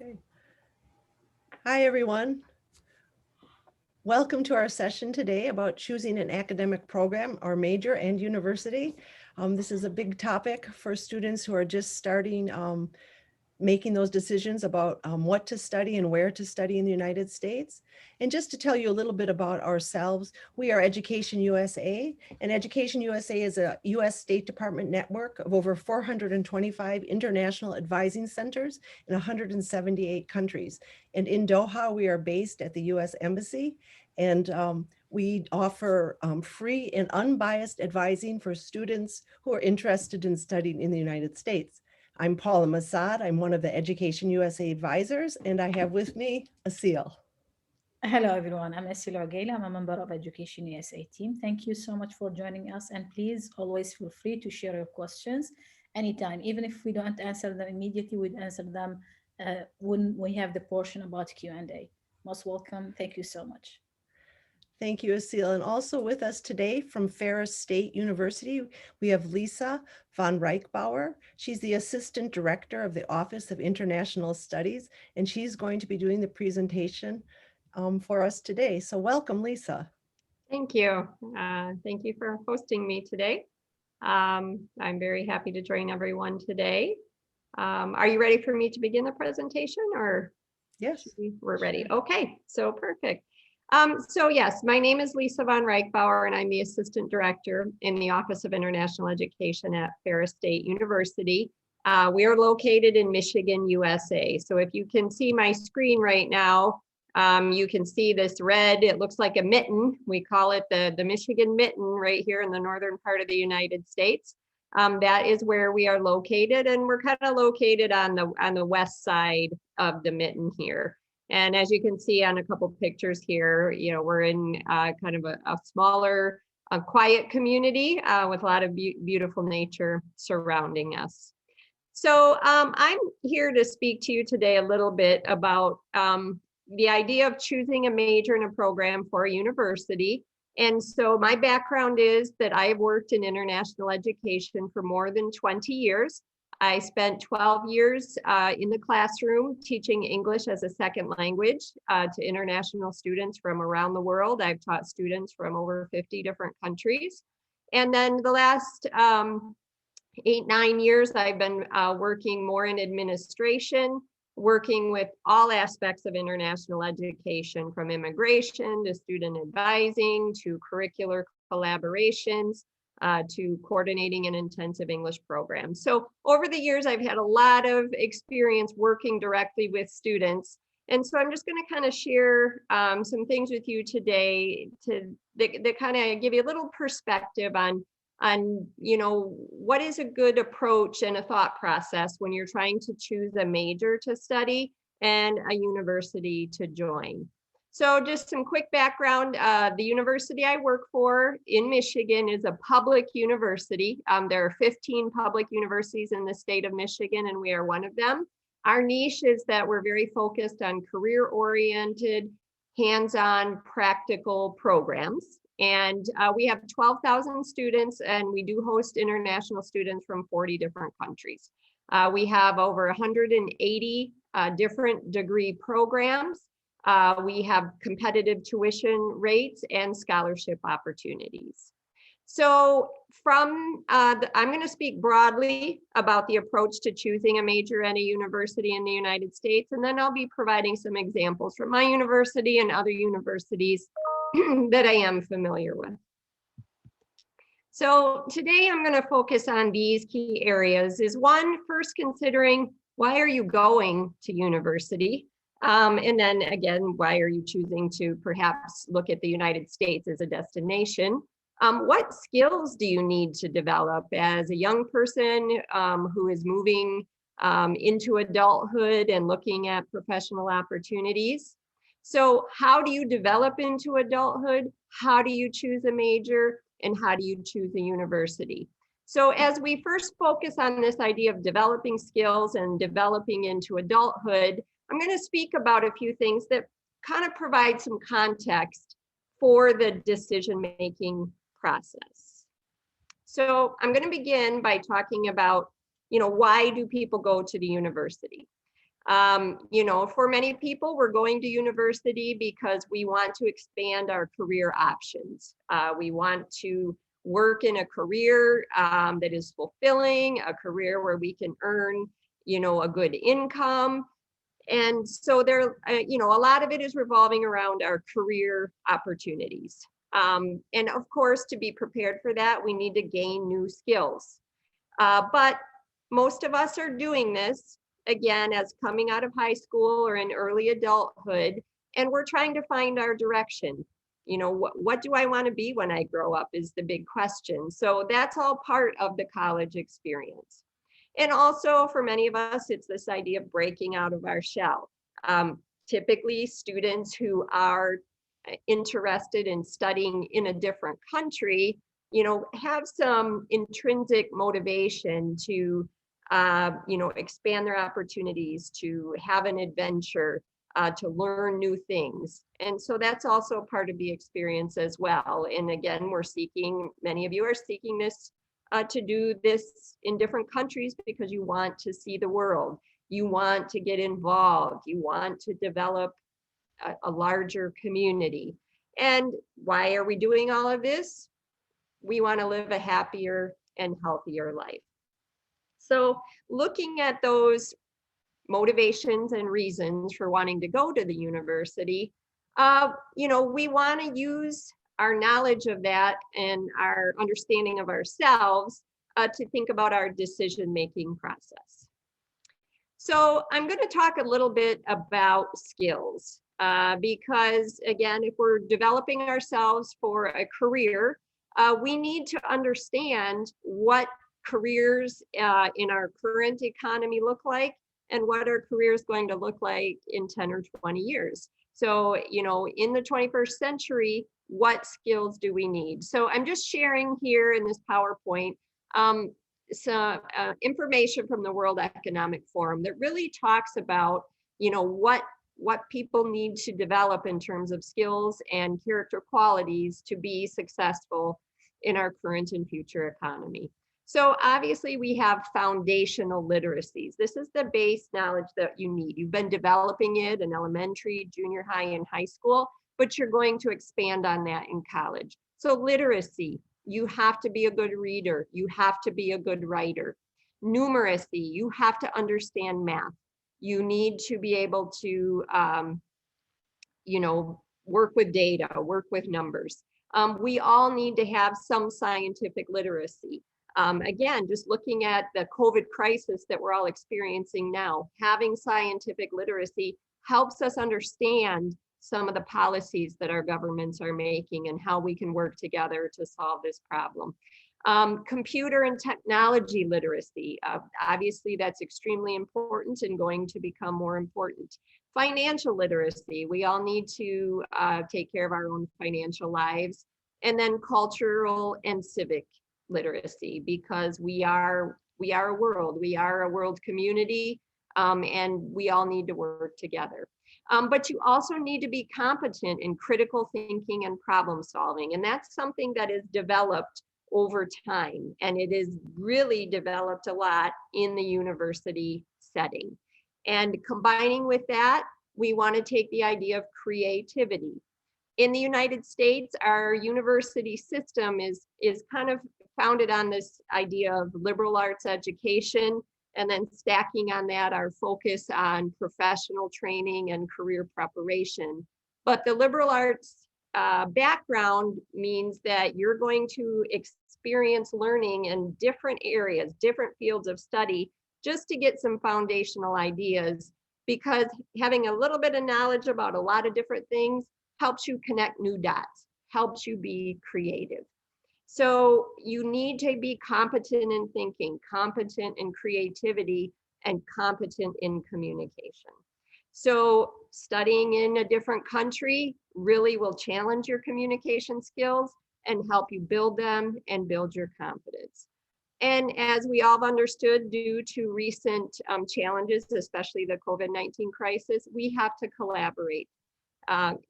Okay. Hi, everyone. Welcome to our session today about choosing an academic program or major and university. This is a big topic for students who are just starting making those decisions about what to study and where to study in the United States. And just to tell you a little bit about ourselves, we are Education USA, and Education USA is a US State Department network of over 425 international advising centers in 178 countries. And in Doha, we are based at the US Embassy, and we offer free and unbiased advising for students who are interested in studying in the United States. I'm Paula Masad. I'm one of the Education USA advisors, and I have with me Asil. Hello, everyone. I'm Asil Ogaila. I'm a member of Education USA team. Thank you so much for joining us. And please always feel free to share your questions anytime. Even if we don't answer them immediately, we'd answer them when we have the portion about Q&A. Most welcome. Thank you so much. Thank you, Asil. And also with us today from Ferris State University, we have Lisa von Reichbauer. She's the Assistant Director of the Office of International Studies, and she's going to be doing the presentation for us today. So welcome, Lisa. Thank you. Thank you for hosting me today. I'm very happy to join everyone today. Are you ready for me to begin the presentation or? Yes. We're ready. Okay, so perfect. So yes, my name is Lisa von Reichbauer, and I'm the Assistant Director in the Office of International Education at Ferris State University. We are located in Michigan, USA. So if you can see my screen right now, you can see this red, it looks like a mitten. We call it the Michigan mitten right here in the northern part of the United States. That is where we are located, and we're kind of located on the west side of the mitten here. And as you can see on a couple pictures here, you know, we're in kind of a smaller, quiet community with a lot of beautiful nature surrounding us. So I'm here to speak to you today a little bit about the idea of choosing a major in a program for a university. And so my background is that I have worked in international education for more than 20 years. I spent 12 years in the classroom teaching English as a second language to international students from around the world. I've taught students from over 50 different countries. And then the last 8-9 years, I've been working more in administration, working with all aspects of international education, from immigration to student advising to curricular collaborations, to coordinating an intensive English program. So over the years, I've had a lot of experience working directly with students. And so I'm just going to kind of share some things with you today that kind of give you a little perspective on you know, what is a good approach and a thought process when you're trying to choose a major to study and a university to join. So just some quick background, the university I work for in Michigan is a public university. There are 15 public universities in the state of Michigan, and we are one of them. Our niche is that we're very focused on career-oriented, hands-on, practical programs. And we have 12,000 students, and we do host international students from 40 different countries. We have over 180 different degree programs. We have competitive tuition rates and scholarship opportunities. So I'm going to speak broadly about the approach to choosing a major at a university in the United States, and then I'll be providing some examples from my university and other universities that I am familiar with. So today I'm going to focus on these key areas. Is one, first considering why are you going to university? And then again, why are you choosing to perhaps look at the United States as a destination? What skills do you need to develop as a young person who is moving into adulthood and looking at professional opportunities? So how do you develop into adulthood? How do you choose a major? And how do you choose a university? So as we first focus on this idea of developing skills and developing into adulthood, I'm going to speak about a few things that kind of provide some context for the decision-making process. So I'm going to begin by talking about, you know, why do people go to the university? You know, for many people, we're going to university because we want to expand our career options. We want to work in a career that is fulfilling, a career where we can earn, you know, a good income. And so there, you know, a lot of it is revolving around our career opportunities. And of course, to be prepared for that, we need to gain new skills. But most of us are doing this, again, as coming out of high school or in early adulthood, and we're trying to find our direction. You know, what do I want to be when I grow up is the big question. So that's all part of the college experience. And also for many of us, it's this idea of breaking out of our shell. Typically students who are interested in studying in a different country, you know, have some intrinsic motivation to, you know, expand their opportunities, to have an adventure, to learn new things. And so that's also part of the experience as well. And again, we're seeking, many of you are seeking this to do this in different countries because you want to see the world. You want to get involved. You want to develop a larger community. And why are we doing all of this? We want to live a happier and healthier life. So looking at those motivations and reasons for wanting to go to the university, you know, we want to use our knowledge of that and our understanding of ourselves to think about our decision-making process. So I'm going to talk a little bit about skills because, again, if we're developing ourselves for a career, we need to understand what careers in our current economy look like and what our career is going to look like in 10 or 20 years. So, you know, in the 21st century, what skills do we need? So I'm just sharing here in this PowerPoint some information from the World Economic Forum that really talks about, you know, what people need to develop in terms of skills and character qualities to be successful in our current and future economy. So obviously we have foundational literacies. This is the base knowledge that you need. You've been developing it in elementary, junior high, and high school, but you're going to expand on that in college. So literacy, you have to be a good reader. You have to be a good writer. Numeracy, you have to understand math. You need to be able to, you know, work with data, work with numbers. We all need to have some scientific literacy. Again, just looking at the COVID crisis that we're all experiencing now, having scientific literacy helps us understand some of the policies that our governments are making and how we can work together to solve this problem. Computer and technology literacy, obviously that's extremely important and going to become more important. Financial literacy, we all need to take care of our own financial lives. And then cultural and civic literacy, because we are a world community, and we all need to work together. But you also need to be competent in critical thinking and problem solving. And that's something that is developed over time. And it is really developed a lot in the university setting. And combining with that, we want to take the idea of creativity. In the United States, our university system is kind of founded on this idea of liberal arts education, and then stacking on that our focus on professional training and career preparation. But the liberal arts background means that you're going to experience learning in different areas, different fields of study, just to get some foundational ideas, because having a little bit of knowledge about a lot of different things helps you connect new dots, helps you be creative. So you need to be competent in thinking, competent in creativity, and competent in communication. So studying in a different country really will challenge your communication skills and help you build them and build your confidence. And as we all have understood, due to recent challenges, especially the COVID-19 crisis, we have to collaborate.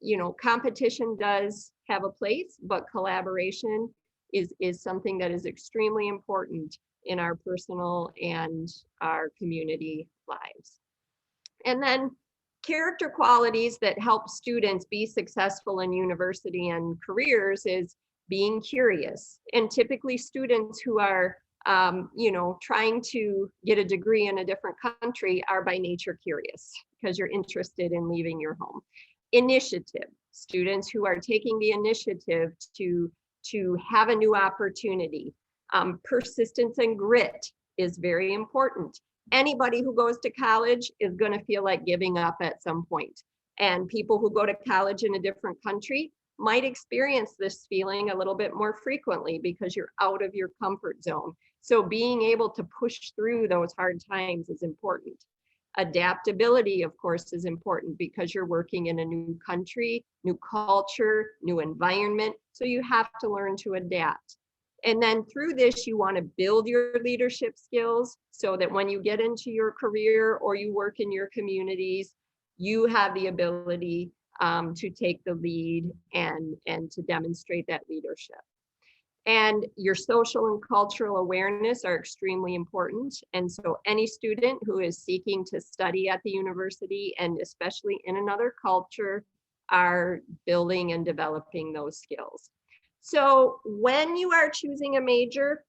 You know, competition does have a place, but collaboration is something that is extremely important in our personal and our community lives. And then character qualities that help students be successful in university and careers is being curious. And typically students who are trying to get a degree in a different country are by nature curious because you're interested in leaving your home. Initiative, students who are taking the initiative to have a new opportunity. Persistence and grit is very important. Anybody who goes to college is going to feel like giving up at some point. And people who go to college in a different country might experience this feeling a little bit more frequently because you're out of your comfort zone. So being able to push through those hard times is important. Adaptability, of course, is important because you're working in a new country, new culture, new environment. So you have to learn to adapt. And then through this, you want to build your leadership skills so that when you get into your career or you work in your communities, you have the ability to take the lead and to demonstrate that leadership. And your social and cultural awareness are extremely important. And so any student who is seeking to study at the university, and especially in another culture, are building and developing those skills. So when you are choosing a major,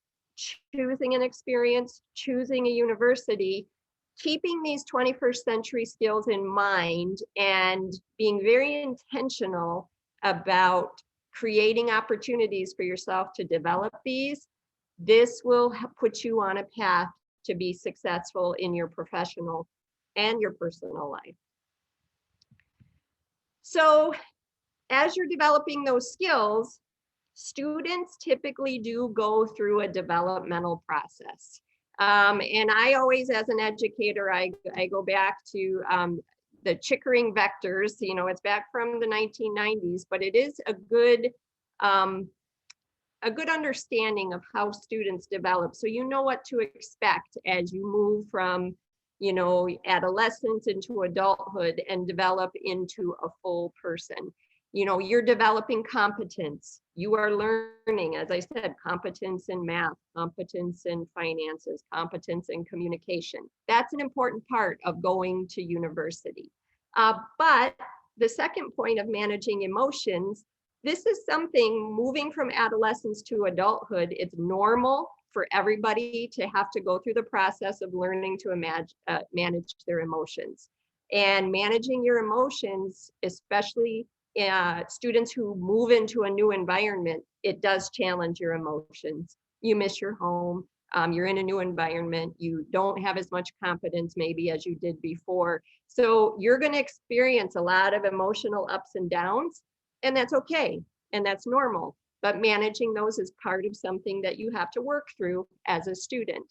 choosing an experience, choosing a university, keeping these 21st century skills in mind and being very intentional about creating opportunities for yourself to develop these, this will put you on a path to be successful in your professional and your personal life. So as you're developing those skills, students typically do go through a developmental process. And I always, as an educator, I go back to the Chickering vectors. It's back from the 1990s, but it is a good understanding of how students develop. So you know what to expect as you move from, adolescence into adulthood and develop into a full person. You're developing competence. You are learning, as I said, competence in math, competence in finances, competence in communication. That's an important part of going to university. But the second point of managing emotions, this is something moving from adolescence to adulthood. It's normal for everybody to have to go through the process of learning to manage their emotions. And managing your emotions, especially students who move into a new environment, it does challenge your emotions. You miss your home, you're in a new environment, you don't have as much confidence maybe as you did before. So you're going to experience a lot of emotional ups and downs, and that's okay, and that's normal. But managing those is part of something that you have to work through as a student.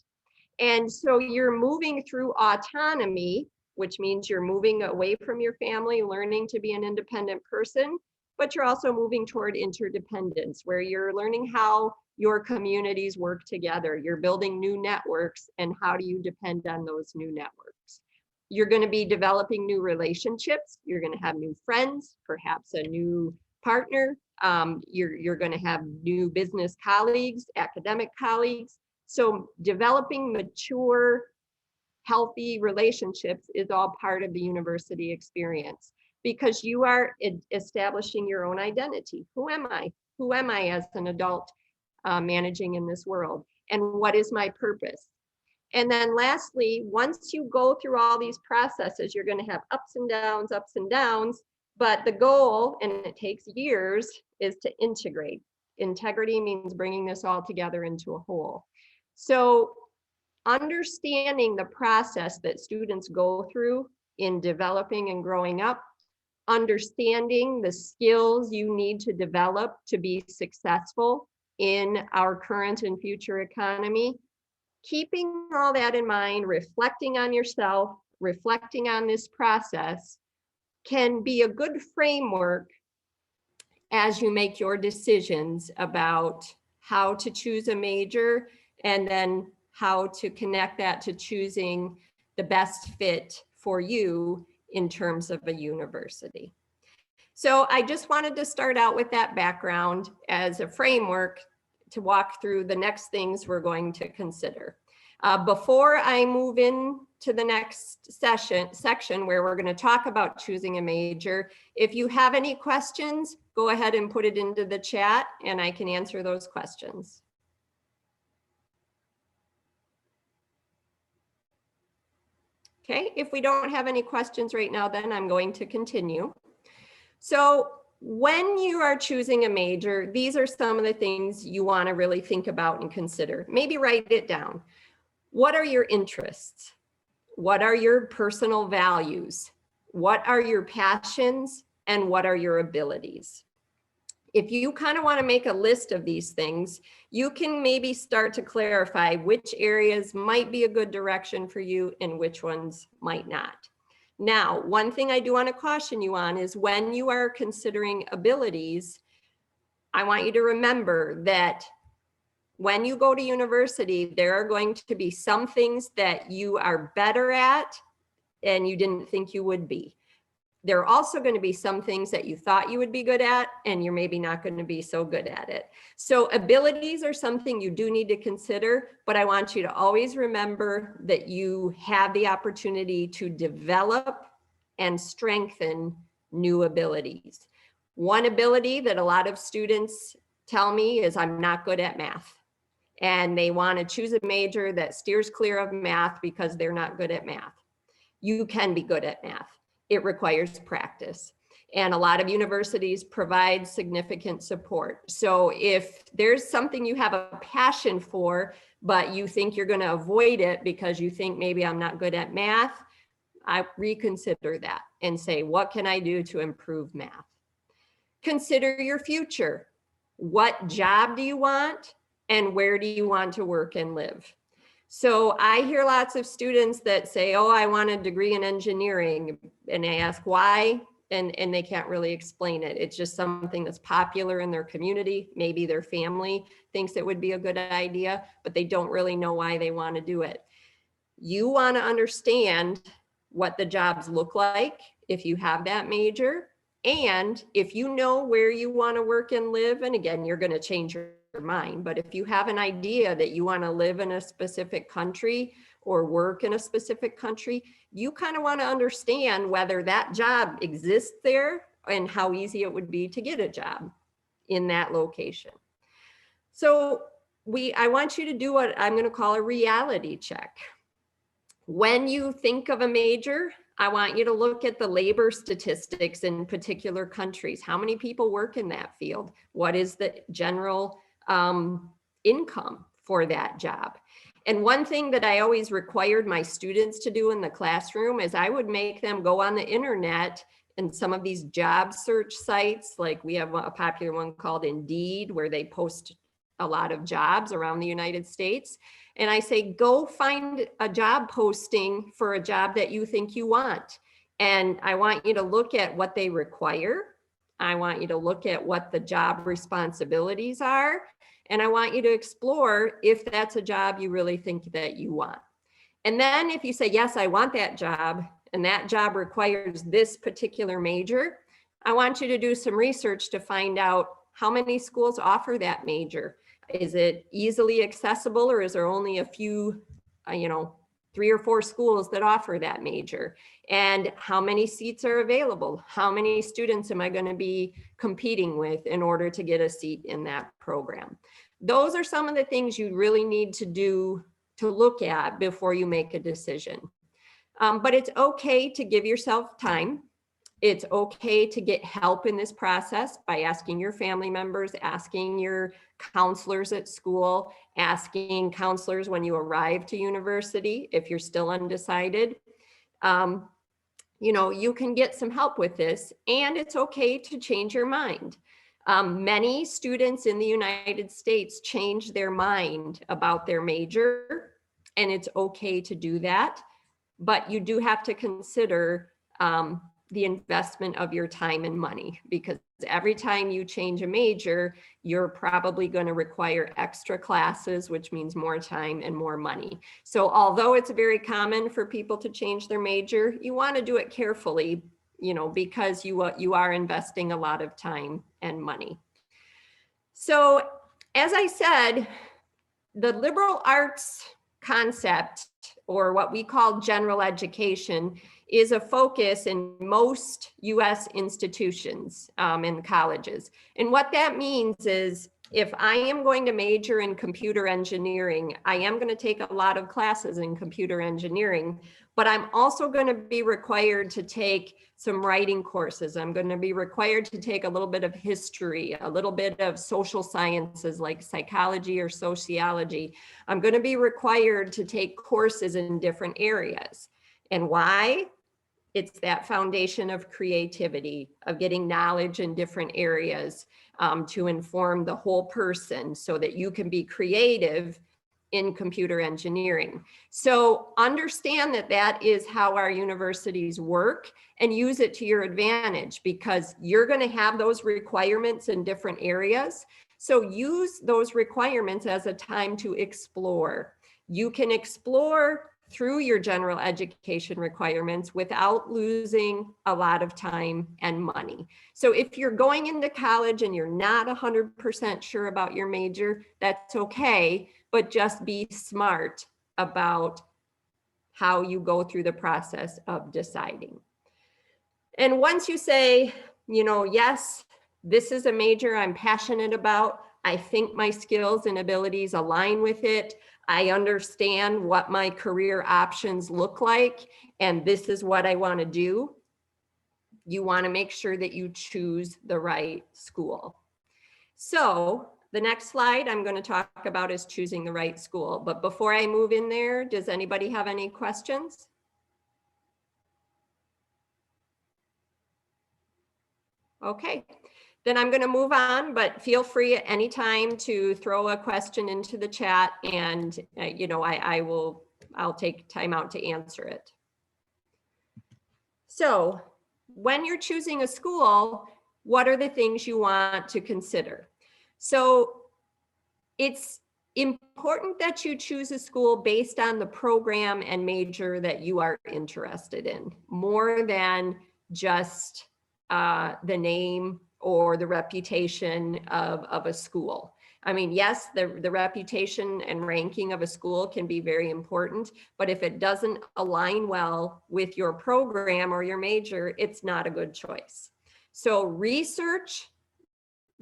And so you're moving through autonomy, which means you're moving away from your family, learning to be an independent person, but you're also moving toward interdependence, where you're learning how your communities work together. You're building new networks, and how do you depend on those new networks? You're going to be developing new relationships. You're going to have new friends, perhaps a new partner. You're going to have new business colleagues, academic colleagues. So developing mature, healthy relationships is all part of the university experience, because you are establishing your own identity. Who am I? Who am I as an adult managing in this world? And what is my purpose? And then lastly, once you go through all these processes, you're going to have ups and downs, but the goal, and it takes years, is to integrate. Integrity means bringing this all together into a whole. So understanding the process that students go through in developing and growing up, understanding the skills you need to develop to be successful in our current and future economy, keeping all that in mind, reflecting on yourself, reflecting on this process, can be a good framework as you make your decisions about how to choose a major, and then how to connect that to choosing the best fit for you in terms of a university. So I just wanted to start out with that background as a framework to walk through the next things we're going to consider. Before I move in to the next section where we're going to talk about choosing a major. If you have any questions, go ahead and put it into the chat and I can answer those questions. Okay, if we don't have any questions right now, then I'm going to continue. So when you are choosing a major, these are some of the things you want to really think about and consider. Maybe write it down. What are your interests? What are your personal values? What are your passions? And what are your abilities? If you kind of want to make a list of these things, you can maybe start to clarify which areas might be a good direction for you and which ones might not. Now, one thing I do want to caution you on is when you are considering abilities, I want you to remember that when you go to university, there are going to be some things that you are better at and you didn't think you would be. There are also going to be some things that you thought you would be good at and you're maybe not going to be so good at it. So abilities are something you do need to consider, but I want you to always remember that you have the opportunity to develop and strengthen new abilities. One ability that a lot of students tell me is I'm not good at math. And they want to choose a major that steers clear of math because they're not good at math. You can be good at math. It requires practice. And a lot of universities provide significant support. So if there's something you have a passion for, but you think you're going to avoid it because you think maybe I'm not good at math, I reconsider that and say, what can I do to improve math? Consider your future. What job do you want? And where do you want to work and live? So I hear lots of students that say, oh, I want a degree in engineering. And I ask why, and they can't really explain it. It's just something that's popular in their community. Maybe their family thinks it would be a good idea, but they don't really know why they want to do it. You want to understand what the jobs look like if you have that major. And if you know where you want to work and live, and again, you're going to change your mind, but if you have an idea that you want to live in a specific country or work in a specific country, you kind of want to understand whether that job exists there and how easy it would be to get a job in that location. So I want you to do what I'm going to call a reality check. When you think of a major, I want you to look at the labor statistics in particular countries. How many people work in that field? What is the general income for that job? And one thing that I always required my students to do in the classroom is I would make them go on the internet and some of these job search sites, like we have a popular one called Indeed, where they post a lot of jobs around the United States. And I say, go find a job posting for a job that you think you want. And I want you to look at what they require. I want you to look at what the job responsibilities are. And I want you to explore if that's a job you really think that you want. And then if you say, yes, I want that job, and that job requires this particular major, I want you to do some research to find out how many schools offer that major. Is it easily accessible, or is there only a few, 3 or 4 schools that offer that major? And how many seats are available? How many students am I going to be competing with in order to get a seat in that program? Those are some of the things you really need to do to look at before you make a decision. But it's okay to give yourself time. It's okay to get help in this process by asking your family members, asking your counselors at school, asking counselors when you arrive to university, if you're still undecided. You can get some help with this, and it's okay to change your mind. Many students in the United States change their mind about their major, and it's okay to do that. But you do have to consider the investment of your time and money, because every time you change a major, you're probably going to require extra classes, which means more time and more money. So although it's very common for people to change their major, you want to do it carefully, because you are investing a lot of time and money. So as I said, the liberal arts concept, or what we call general education, is a focus in most US institutions and colleges. And what that means is, if I am going to major in computer engineering, I am going to take a lot of classes in computer engineering, but I'm also going to be required to take some writing courses. I'm going to be required to take a little bit of history, a little bit of social sciences like psychology or sociology. I'm going to be required to take courses in different areas. And why? It's that foundation of creativity, of getting knowledge in different areas to inform the whole person so that you can be creative in computer engineering. So understand that that is how our universities work, and use it to your advantage, because you're going to have those requirements in different areas. So use those requirements as a time to explore. You can explore through your general education requirements without losing a lot of time and money. So if you're going into college and you're not 100% sure about your major, that's okay, but just be smart about how you go through the process of deciding. And once you say, you know, yes, this is a major I'm passionate about, I think my skills and abilities align with it, I understand what my career options look like, and this is what I want to do, you want to make sure that you choose the right school. So the next slide I'm going to talk about is choosing the right school. But before I move in there, does anybody have any questions? Okay. Then I'm going to move on, but feel free at any time to throw a question into the chat, and you know, I'll take time out to answer it. So when you're choosing a school, what are the things you want to consider? So it's important that you choose a school based on the program and major that you are interested in, more than just the name or the reputation of a school. I mean, yes, the reputation and ranking of a school can be very important, but if it doesn't align well with your program or your major, it's not a good choice. So research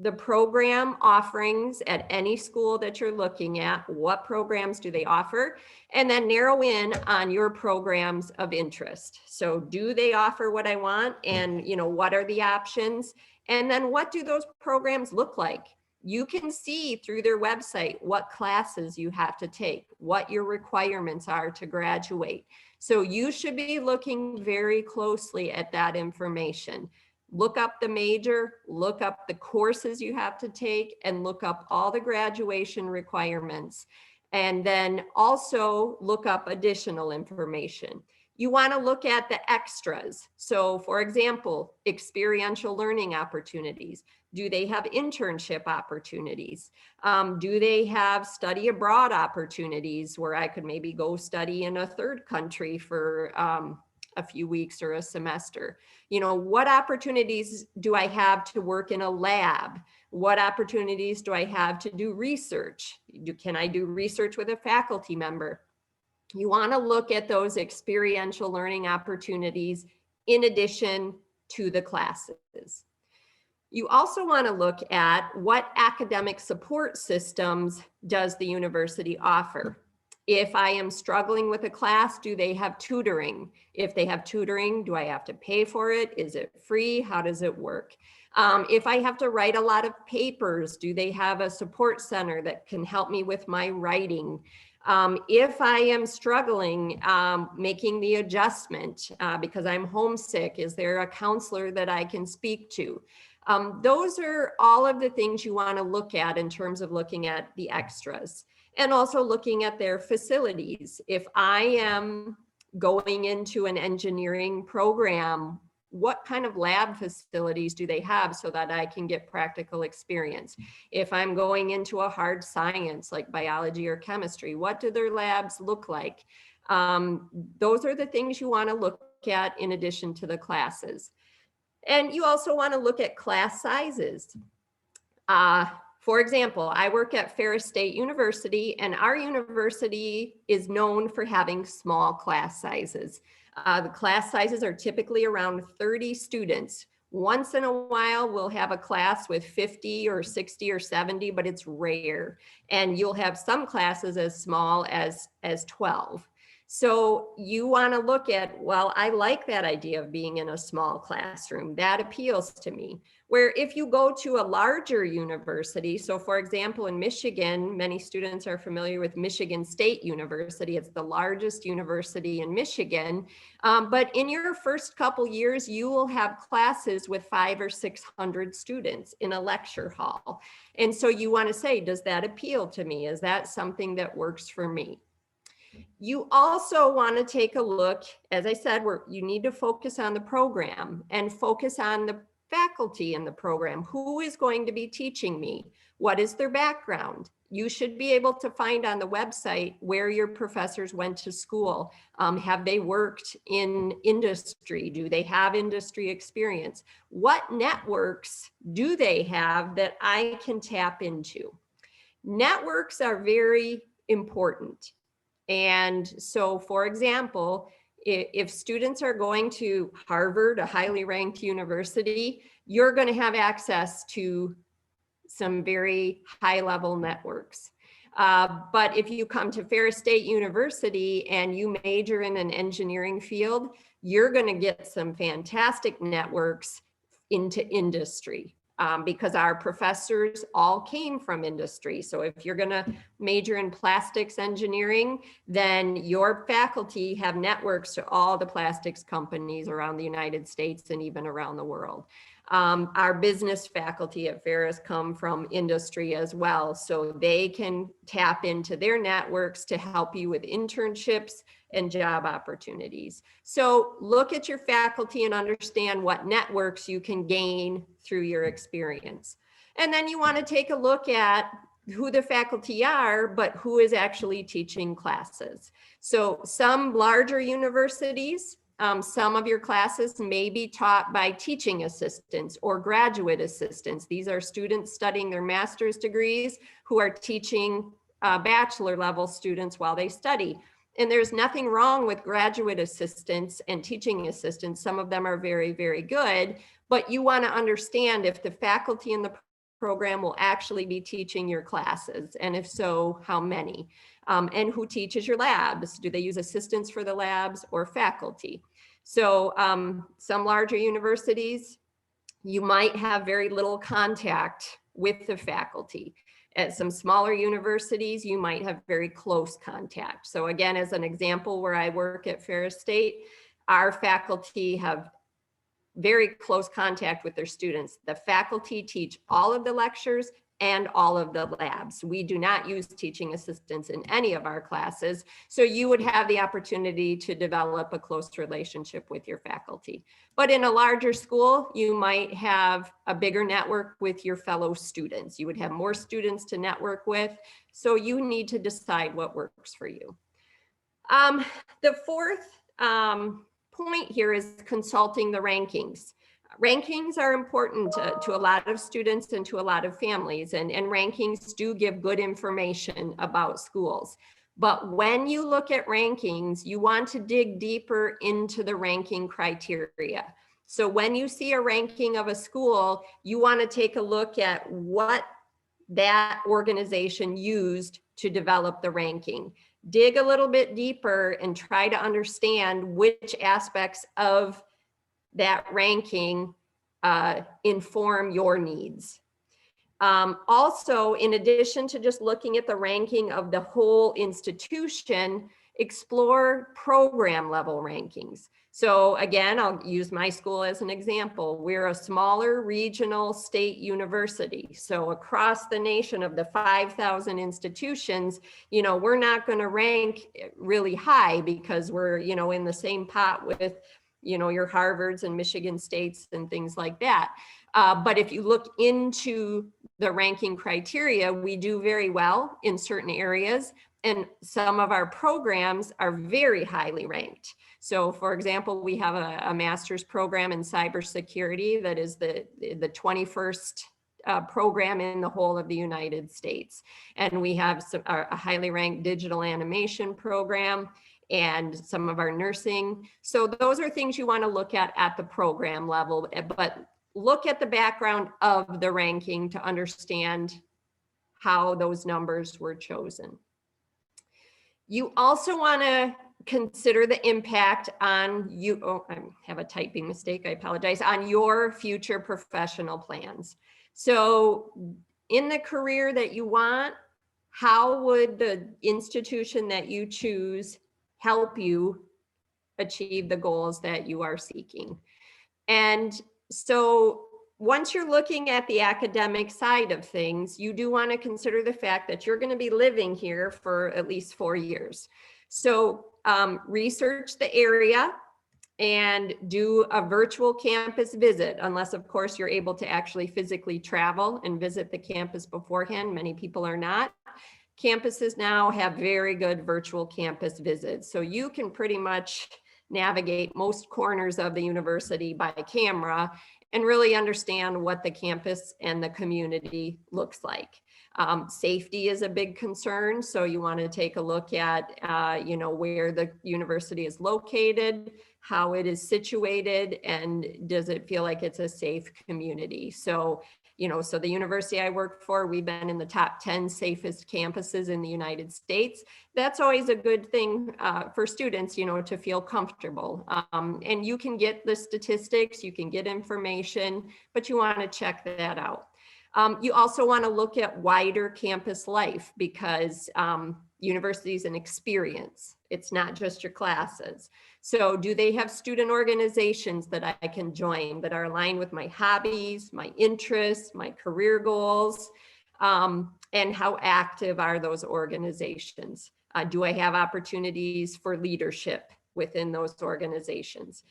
the program offerings at any school that you're looking at. What programs do they offer? And then narrow in on your programs of interest. So do they offer what I want? And you know, what are the options? And then what do those programs look like? You can see through their website what classes you have to take, what your requirements are to graduate. So you should be looking very closely at that information. Look up the major, look up the courses you have to take, and look up all the graduation requirements. And then also look up additional information. You want to look at the extras. So for example, experiential learning opportunities. Do they have internship opportunities? Do they have study abroad opportunities where I could maybe go study in a third country for a few weeks or a semester? You know, what opportunities do I have to work in a lab? What opportunities do I have to do research? Can I do research with a faculty member? You want to look at those experiential learning opportunities in addition to the classes. You also want to look at what academic support systems does the university offer. If I am struggling with a class, do they have tutoring? If they have tutoring, do I have to pay for it? Is it free? How does it work? If I have to write a lot of papers, do they have a support center that can help me with my writing? If I am struggling making the adjustment because I'm homesick, is there a counselor that I can speak to? Those are all of the things you want to look at in terms of looking at the extras, and also looking at their facilities. If I am going into an engineering program, what kind of lab facilities do they have so that I can get practical experience? If I'm going into a hard science like biology or chemistry, what do their labs look like? Those are the things you want to look at in addition to the classes. And you also want to look at class sizes. For example, I work at Ferris State University, and our university is known for having small class sizes. The class sizes are typically around 30 students. Once in a while, we'll have a class with 50 or 60 or 70, but it's rare. And you'll have some classes as small as 12. So you want to look at, well, I like that idea of being in a small classroom. That appeals to me. Where if you go to a larger university, so for example, in Michigan, many students are familiar with Michigan State University. It's the largest university in Michigan. But in your first couple years, you will have classes with 500 or 600 students in a lecture hall. And so you want to say, does that appeal to me? Is that something that works for me? You also want to take a look, as I said, you need to focus on the program and focus on the faculty in the program. Who is going to be teaching me? What is their background? You should be able to find on the website where your professors went to school. Have they worked in industry? Do they have industry experience? What networks do they have that I can tap into? Networks are very important. And so, for example, if students are going to Harvard, a highly ranked university, you're going to have access to some very high level networks. But if you come to Ferris State University and you major in an engineering field, you're going to get some fantastic networks into industry. Because our professors all came from industry. So if you're going to major in plastics engineering, then your faculty have networks to all the plastics companies around the United States and even around the world. Our business faculty at Ferris come from industry as well. So they can tap into their networks to help you with internships and job opportunities. So look at your faculty and understand what networks you can gain through your experience. And then you want to take a look at who the faculty are, but who is actually teaching classes. So some larger universities, some of your classes may be taught by teaching assistants or graduate assistants. These are students studying their master's degrees who are teaching bachelor level students while they study. And there's nothing wrong with graduate assistants and teaching assistants. Some of them are very, very good, but you want to understand if the faculty in the program will actually be teaching your classes, and if so, how many, and who teaches your labs. Do they use assistants for the labs or faculty? So some larger universities, you might have very little contact with the faculty. At some smaller universities, you might have very close contact. So again, as an example, where I work at Ferris State, our faculty have very close contact with their students. The faculty teach all of the lectures and all of the labs. We do not use teaching assistants in any of our classes. So you would have the opportunity to develop a close relationship with your faculty. But in a larger school, you might have a bigger network with your fellow students. You would have more students to network with. So you need to decide what works for you. The fourth point here is consulting the rankings. Rankings are important to a lot of students and to a lot of families, and rankings do give good information about schools. But when you look at rankings, you want to dig deeper into the ranking criteria. So when you see a ranking of a school, you want to take a look at what that organization used to develop the ranking. Dig a little bit deeper and try to understand which aspects of that ranking inform your needs. Also, in addition to just looking at the ranking of the whole institution, explore program level rankings. So again, I'll use my school as an example. We're a smaller regional state university. So across the nation of the 5,000 institutions, we're not going to rank really high because we're, in the same pot with, your Harvards and Michigan States and things like that. But if you look into the ranking criteria, we do very well in certain areas. And some of our programs are very highly ranked. So for example, we have a master's program in cybersecurity that is the 21st program in the whole of the United States. And we have a highly ranked digital animation program and some of our nursing. So those are things you want to look at the program level, but look at the background of the ranking to understand how those numbers were chosen. You also want to consider the impact on you. Oh, I have a typing mistake. I apologize. On your future professional plans. So in the career that you want, how would the institution that you choose help you achieve the goals that you are seeking? And so once you're looking at the academic side of things, you do want to consider the fact that you're going to be living here for at least 4 years. So research the area and do a virtual campus visit, unless of course you're able to actually physically travel and visit the campus beforehand. Many people are not. Campuses now have very good virtual campus visits. So you can pretty much navigate most corners of the university by camera and really understand what the campus and the community looks like. Safety is a big concern. So you want to take a look at, where the university is located, how it is situated, and does it feel like it's a safe community? So, so the university I work for, we've been in the top 10 safest campuses in the United States. That's always a good thing for students, to feel comfortable. And you can get the statistics, you can get information, but you want to check that out. You also want to look at wider campus life because university is an experience. It's not just your classes. So do they have student organizations that I can join that are aligned with my hobbies, my interests, my career goals? And how active are those organizations? Do I have opportunities for leadership within those organizations?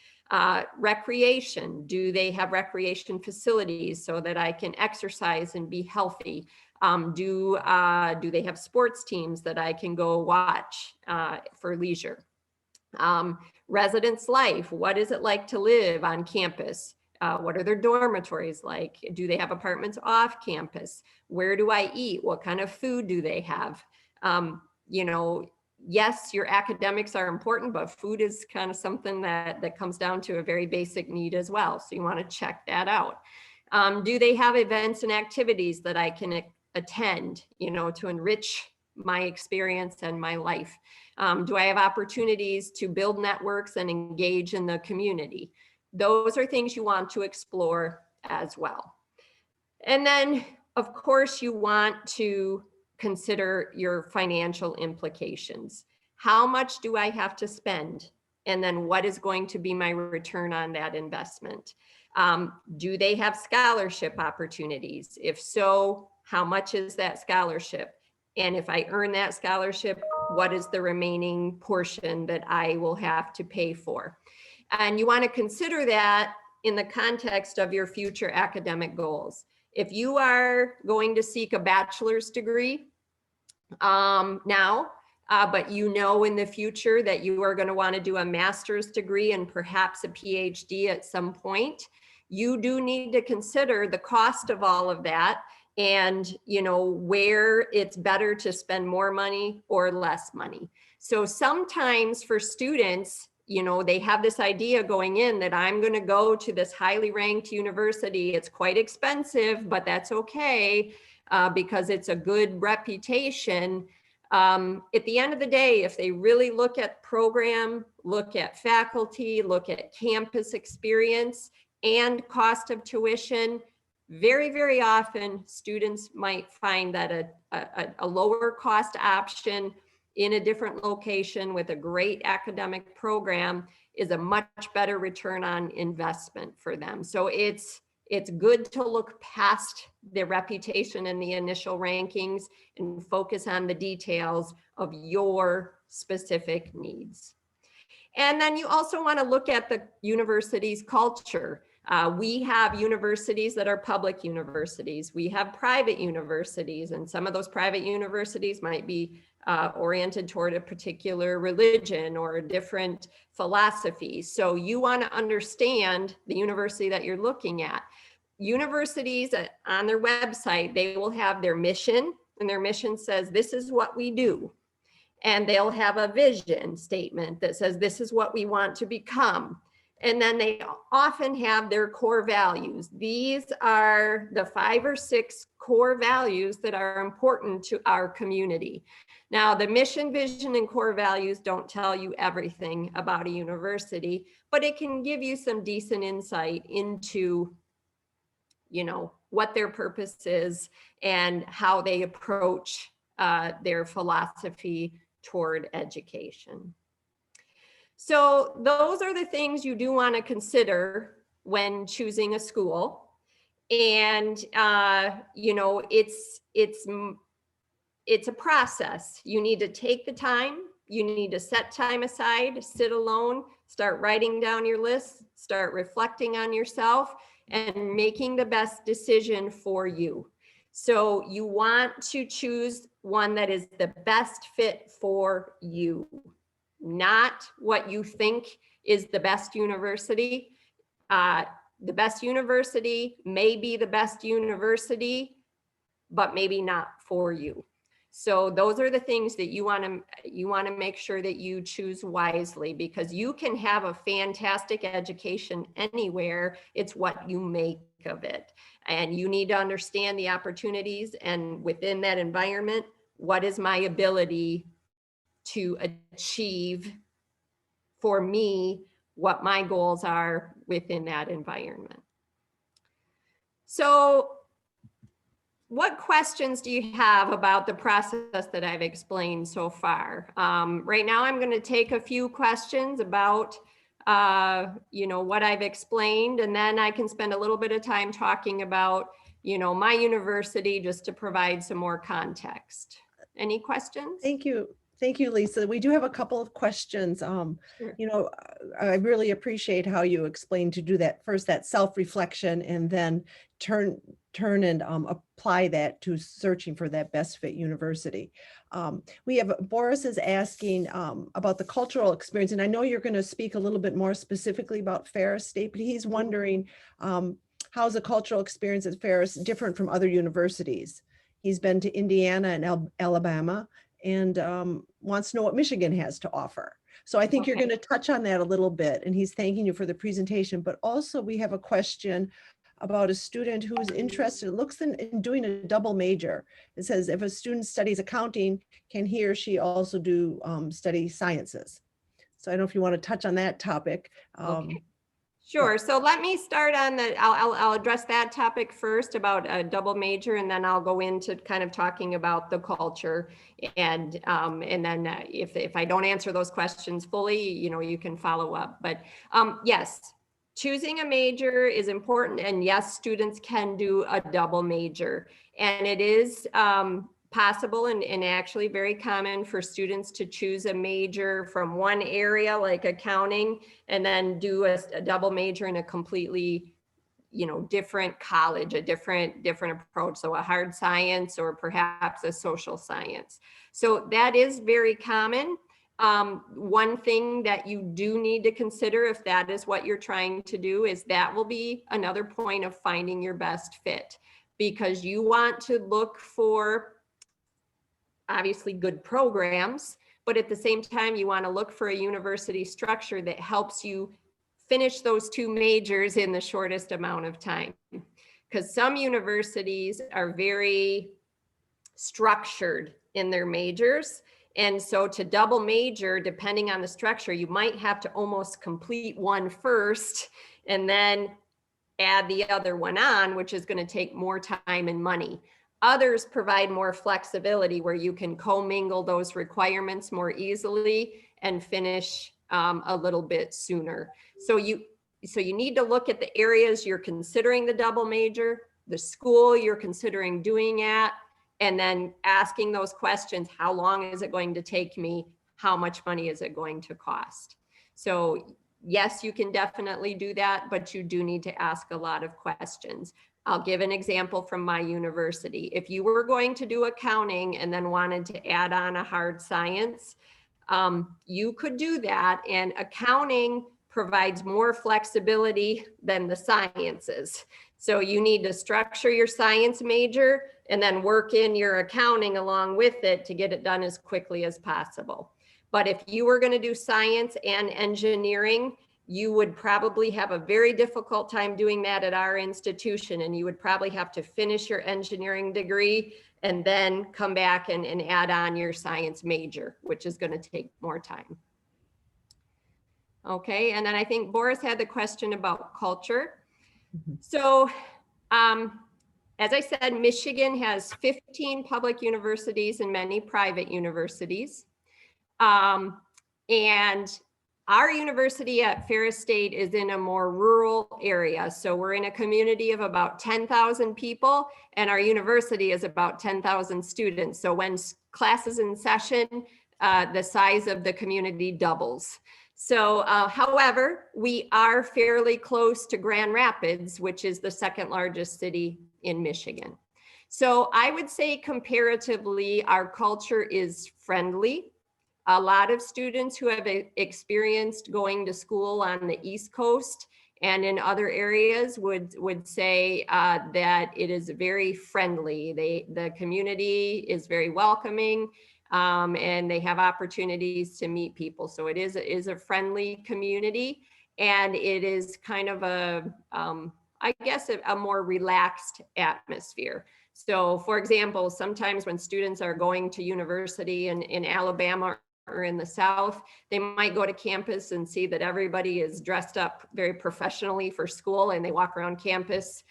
Recreation, do they have recreation facilities so that I can exercise and be healthy? Do they have sports teams that I can go watch for leisure? Residence life, what is it like to live on campus? What are their dormitories like? Do they have apartments off campus? Where do I eat? What kind of food do they have? Yes, your academics are important, but food is kind of something that comes down to a very basic need as well. So you want to check that out. Do they have events and activities that I can attend, to enrich my experience and my life? Do I have opportunities to build networks and engage in the community? Those are things you want to explore as well. And then, of course, you want to consider your financial implications. How much do I have to spend? And then what is going to be my return on that investment? Do they have scholarship opportunities? If so, how much is that scholarship? And if I earn that scholarship, what is the remaining portion that I will have to pay for? And you want to consider that in the context of your future academic goals. If you are going to seek a bachelor's degree now, but in the future that you are going to want to do a master's degree and perhaps a PhD at some point, you do need to consider the cost of all of that and where it's better to spend more money or less money. So sometimes for students, they have this idea going in that I'm going to go to this highly ranked university. It's quite expensive, but that's okay because it's a good reputation. At the end of the day, if they really look at program, look at faculty, look at campus experience and cost of tuition, very, very often students might find that a lower cost option in a different location with a great academic program is a much better return on investment for them. So it's good to look past the reputation and the initial rankings and focus on the details of your specific needs. And then you also want to look at the university's culture. We have universities that are public universities. We have private universities, and some of those private universities might be oriented toward a particular religion or a different philosophy. So you want to understand the university that you're looking at. universities on their website, they will have their mission, and their mission says, this is what we do. And they'll have a vision statement that says, this is what we want to become. And then they often have their core values. These are the 5 or 6 core values that are important to our community. Now, the mission, vision, and core values don't tell you everything about a university, but it can give you some decent insight into, you know, what their purpose is and how they approach their philosophy toward education. So those are the things you do want to consider when choosing a school. And, you know, it's a process. You need to take the time. You need to set time aside, sit alone, start writing down your list, start reflecting on yourself, and making the best decision for you. So you want to choose one that is the best fit for you, not what you think is the best university. The best university may be the best university, but maybe not for you. So those are the things that you want to make sure that you choose wisely, because you can have a fantastic education anywhere. It's what you make of it. And you need to understand the opportunities, and within that environment, what is my ability to achieve for me, what my goals are within that environment. So what questions do you have about the process that I've explained so far? Right now, I'm going to take a few questions about, you know, what I've explained, and then I can spend a little bit of time talking about, you know, my university, just to provide some more context. Any questions? Thank you. Thank you, Lisa. We do have a couple of questions. Sure. You know, I really appreciate how you explained to do that first, that self-reflection, and then turn and apply that to searching for that best fit university. We have, Boris is asking about the cultural experience, and I know you're going to speak a little bit more specifically about Ferris State, but he's wondering how's the cultural experience at Ferris different from other universities? He's been to Indiana and Alabama, and wants to know what Michigan has to offer. So I think you're going to touch on that a little bit, and he's thanking you for the presentation. But also we have a question about a student who's interested, looks in doing a double major. It says, if a student studies accounting, can he or she also do study sciences? So I don't know if you want to touch on that topic. Okay. Sure. So let me start on I'll address that topic first about a double major, and then I'll go into kind of talking about the culture. And then if I don't answer those questions fully, you know, you can follow up. But yes, choosing a major is important. And yes, students can do a double major. And it is possible and actually very common for students to choose a major from one area like accounting and then do a double major in a completely, you know, different college, a different approach. So a hard science or perhaps a social science. So that is very common. One thing that you do need to consider if that is what you're trying to do is that will be another point of finding your best fit, because you want to look for obviously good programs, but at the same time, you want to look for a university structure that helps you finish those 2 majors in the shortest amount of time. Because some universities are very structured in their majors. And so to double major, depending on the structure, you might have to almost complete one first and then add the other one on, which is going to take more time and money. Others provide more flexibility where you can commingle those requirements more easily and finish a little bit sooner. So you need to look at the areas you're considering the double major, the school you're considering doing at, and then asking those questions. How long is it going to take me? How much money is it going to cost? So yes, you can definitely do that, but you do need to ask a lot of questions. I'll give an example from my university. If you were going to do accounting and then wanted to add on a hard science, you could do that. And accounting provides more flexibility than the sciences. So you need to structure your science major and then work in your accounting along with it to get it done as quickly as possible. But if you were going to do science and engineering, you would probably have a very difficult time doing that at our institution, and you would probably have to finish your engineering degree and then come back and add on your science major, which is going to take more time. Okay, and then I think Boris had the question about culture. So as I said, Michigan has 15 public universities and many private universities. And our university at Ferris State is in a more rural area. So we're in a community of about 10,000 people, and our university is about 10,000 students. So when class is in session, the size of the community doubles. So, however, we are fairly close to Grand Rapids, which is the second largest city in Michigan. So I would say comparatively, our culture is friendly. A lot of students who have experienced going to school on the East Coast and in other areas would say that it is very friendly. The community is very welcoming, and they have opportunities to meet people. So it is a friendly community, and it is kind of I guess a more relaxed atmosphere. So for example, sometimes when students are going to university in Alabama or in the South, they might go to campus and see that everybody is dressed up very professionally for school, and they walk around campus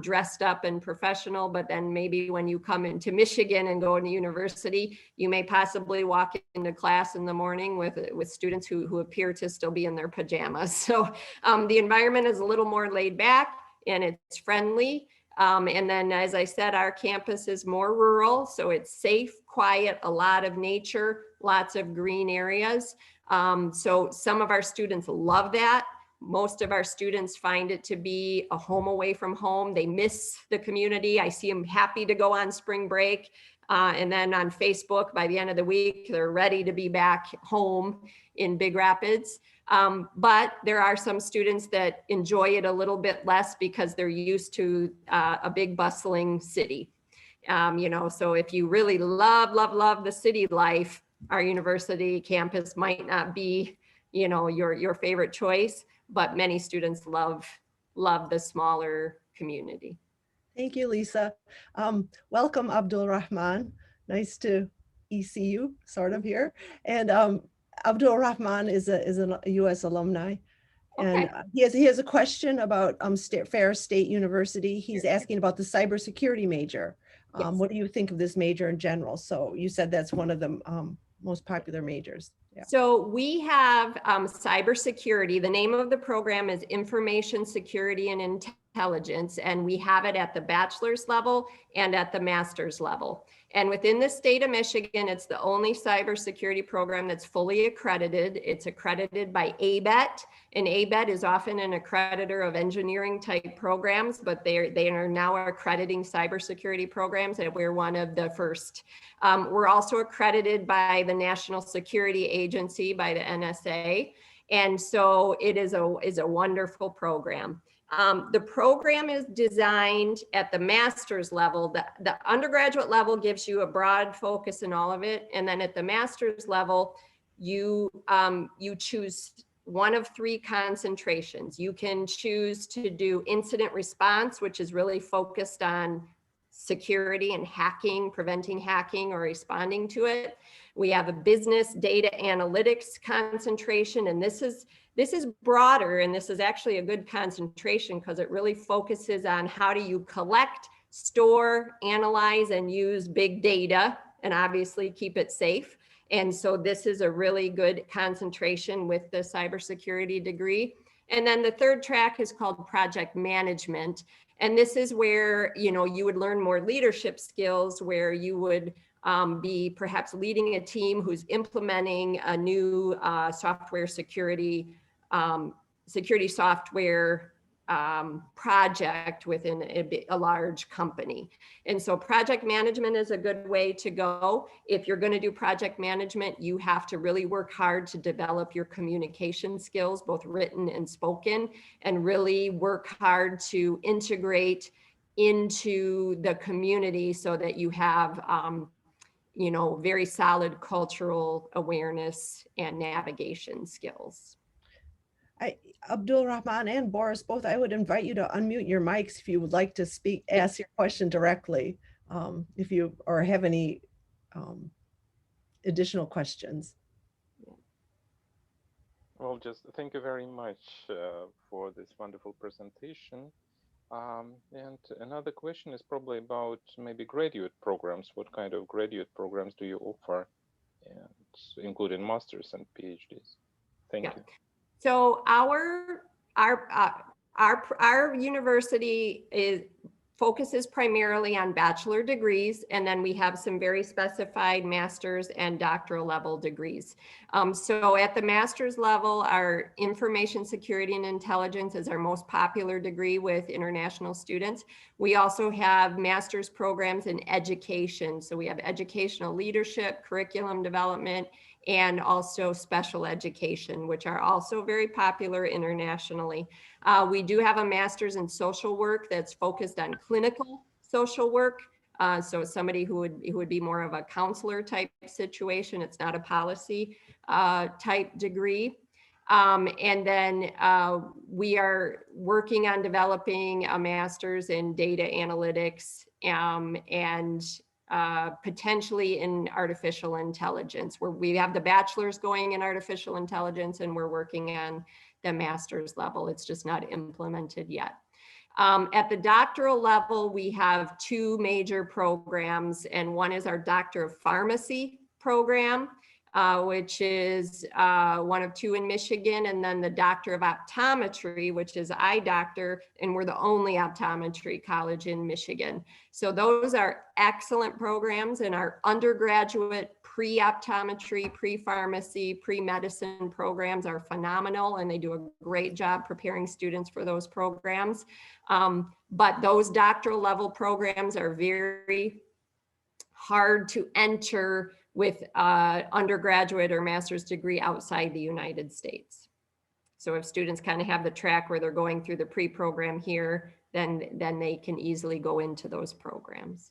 dressed up and professional. But then maybe when you come into Michigan and go into university, you may possibly walk into class in the morning with students who appear to still be in their pajamas. So the environment is a little more laid back and it's friendly. And then, as I said, our campus is more rural, so it's safe, quiet, a lot of nature, lots of green areas. So some of our students love that. Most of our students find it to be a home away from home. They miss the community. I see them happy to go on spring break. And then on Facebook, by the end of the week, they're ready to be back home in Big Rapids. But there are some students that enjoy it a little bit less because they're used to a big bustling city. So if you really love the city life, our university campus might not be, your favorite choice, but many students love the smaller community. Thank you, Lisa. Welcome, Abdul Rahman. Nice to see you, sort of here. And Abdul Rahman is a U.S. alumni, and Okay. he has a question about Ferris State University. He's asking about the cybersecurity major. Yes. What do you think of this major in general? So you said that's one of the most popular majors. Yeah. So we have cybersecurity. The name of the program is Information Security and Intelligence, and we have it at the bachelor's level and at the master's level. And within the state of Michigan, it's the only cybersecurity program that's fully accredited. It's accredited by ABET, and ABET is often an accreditor of engineering type programs, but they are now accrediting cybersecurity programs, and we're one of the first. We're also accredited by the National Security Agency, by the NSA, and so it is a wonderful program. The program is designed at the master's level. The undergraduate level gives you a broad focus in all of it. And then at the master's level, you choose one of three concentrations. You can choose to do incident response, which is really focused on security and hacking, preventing hacking or responding to it. We have a business data analytics concentration, and this is broader, and this is actually a good concentration because it really focuses on how do you collect, store, analyze, and use big data, and obviously keep it safe. And so this is a really good concentration with the cybersecurity degree. And then the third track is called project management. And this is where, you would learn more leadership skills, where you would be perhaps leading a team who's implementing a new software security software project within a large company. And so project management is a good way to go. If you're going to do project management, you have to really work hard to develop your communication skills, both written and spoken, and really work hard to integrate into the community so that you have very solid cultural awareness and navigation skills. Abdul Rahman and Boris, both, I would invite you to unmute your mics if you would like to ask your question directly, if you or have any additional questions. Well, just thank you very much for this wonderful presentation. And another question is probably about maybe graduate programs. What kind of graduate programs do you offer, and including masters and PhDs? Thank you. So our university focuses primarily on bachelor degrees, and then we have some very specified master's and doctoral level degrees. So at the master's level, our information security and intelligence is our most popular degree with international students. We also have master's programs in education. So we have educational leadership, curriculum development, and also special education, which are also very popular internationally. We do have a master's in social work that's focused on clinical social work. So somebody who would be more of a counselor type situation. It's not a policy type degree. And then we are working on developing a master's in data analytics and potentially in artificial intelligence, where we have the bachelor's going in artificial intelligence and we're working on the master's level. It's just not implemented yet. At the doctoral level, we have two major programs, and one is our Doctor of Pharmacy program, which is one of two in Michigan, and then the Doctor of Optometry, which is eye doctor, and we're the only optometry college in Michigan. So those are excellent programs, and our undergraduate pre-optometry, pre-pharmacy, pre-medicine programs are phenomenal, and they do a great job preparing students for those programs. But those doctoral level programs are very hard to enter with undergraduate or master's degree outside the United States. So if students kind of have the track where they're going through the pre-program here, then they can easily go into those programs.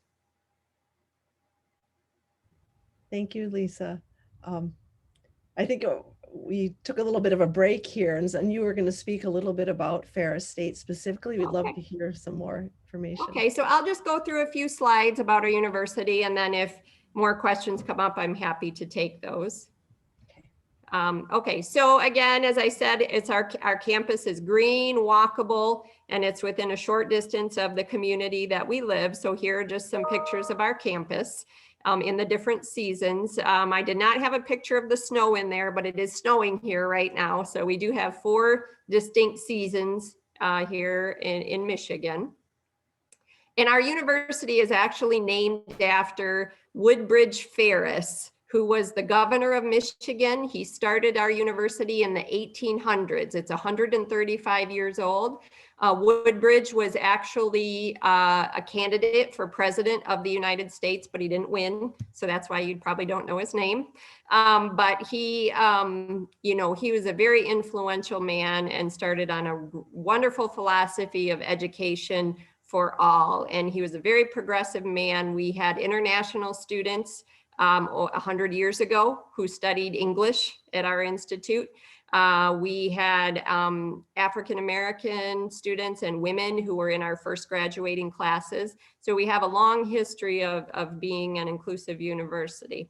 Thank you, Lisa. I think we took a little bit of a break here, and you were going to speak a little bit about Ferris State specifically. We'd love to hear some more information. Okay, so I'll just go through a few slides about our university, and then if more questions come up, I'm happy to take those. Okay, so again, as I said, it's our campus is green, walkable, and it's within a short distance of the community that we live. So here are just some pictures of our campus in the different seasons. I did not have a picture of the snow in there, but it is snowing here right now. So we do have 4 distinct seasons here in Michigan. And our university is actually named after Woodbridge Ferris, who was the governor of Michigan. He started our university in the 1800s. It's 135 years old. Woodbridge was actually a candidate for president of the United States, but he didn't win. So that's why you probably don't know his name. But he, he was a very influential man and started on a wonderful philosophy of education for all. And he was a very progressive man. We had international students 100 years ago who studied English at our institute. We had African-American students and women who were in our first graduating classes. So we have a long history of being an inclusive university.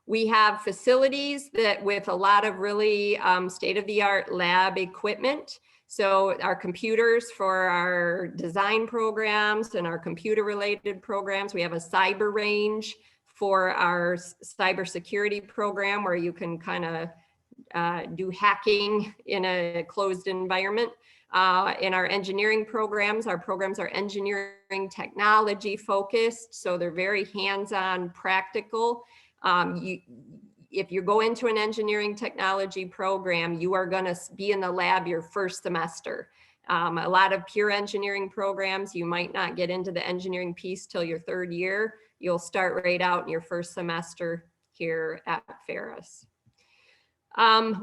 We have facilities that with a lot of really state-of-the-art lab equipment. So our computers for our design programs and our computer-related programs. We have a cyber range for our cybersecurity program where you can kind of do hacking in a closed environment. In our engineering programs are engineering technology focused, so they're very hands-on, practical. if you go into an engineering technology program, you are going to be in the lab your first semester. A lot of pure engineering programs, you might not get into the engineering piece till your third year. You'll start right out in your first semester here at Ferris.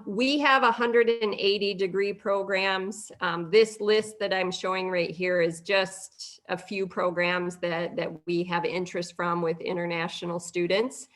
We have 180 degree programs. This list that I'm showing right here is just a few programs that we have interest from with international students.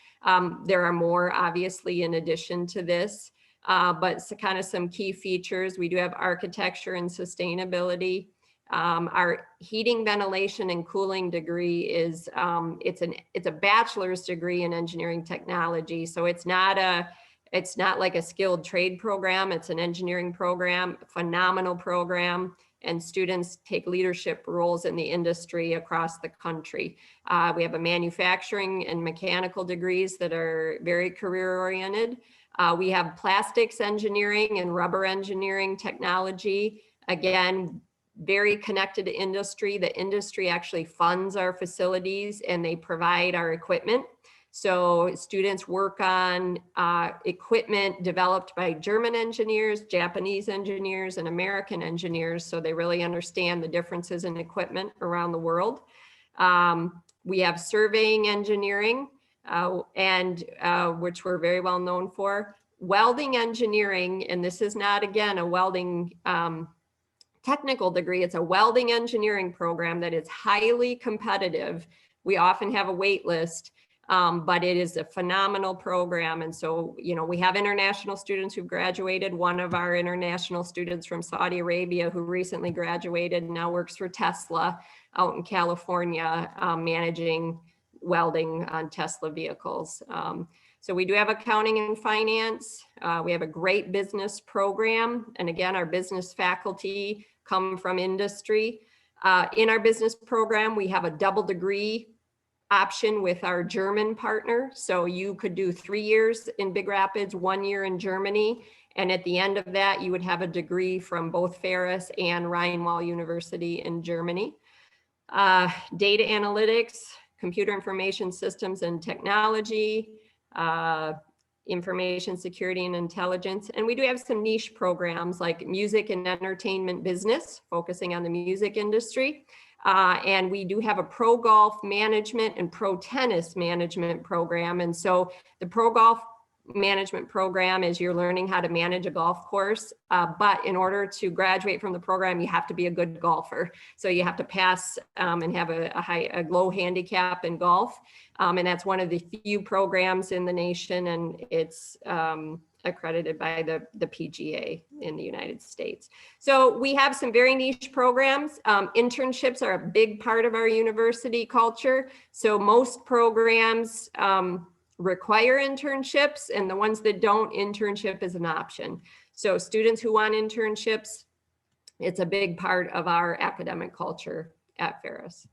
There are more, obviously, in addition to this, but kind of some key features. We do have architecture and sustainability. Our heating, ventilation, and cooling degree is, it's a bachelor's degree in engineering technology. So it's not like a skilled trade program. It's an engineering program, phenomenal program, and students take leadership roles in the industry across the country. We have a manufacturing and mechanical degrees that are very career oriented. We have plastics engineering and rubber engineering technology. Again, very connected to industry. The industry actually funds our facilities and they provide our equipment. So students work on equipment developed by German engineers, Japanese engineers, and American engineers. So they really understand the differences in equipment around the world. We have surveying engineering, which we're very well known for. Welding engineering, and this is not, again, a welding technical degree. It's a welding engineering program that is highly competitive. We often have a wait list. But it is a phenomenal program. And so, we have international students who've graduated. One of our international students from Saudi Arabia who recently graduated now works for Tesla out in California, managing welding on Tesla vehicles. So we do have accounting and finance. We have a great business program. And again, our business faculty come from industry. In our business program, we have a double degree option with our German partner. So you could do 3 years in Big Rapids, 1 year in Germany. And at the end of that, you would have a degree from both Ferris and Rheinwald University in Germany. Data analytics, computer information systems and technology, information security and intelligence. And we do have some niche programs like music and entertainment business, focusing on the music industry. And we do have a pro golf management and pro tennis management program. And so the pro golf management program is you're learning how to manage a golf course. But in order to graduate from the program, you have to be a good golfer. So you have to pass and have a low handicap in golf. And that's one of the few programs in the nation. And it's accredited by the PGA in the United States. So we have some very niche programs. Internships are a big part of our university culture. So most programs require internships, and the ones that don't, internship is an option. So students who want internships, it's a big part of our academic culture at Ferris.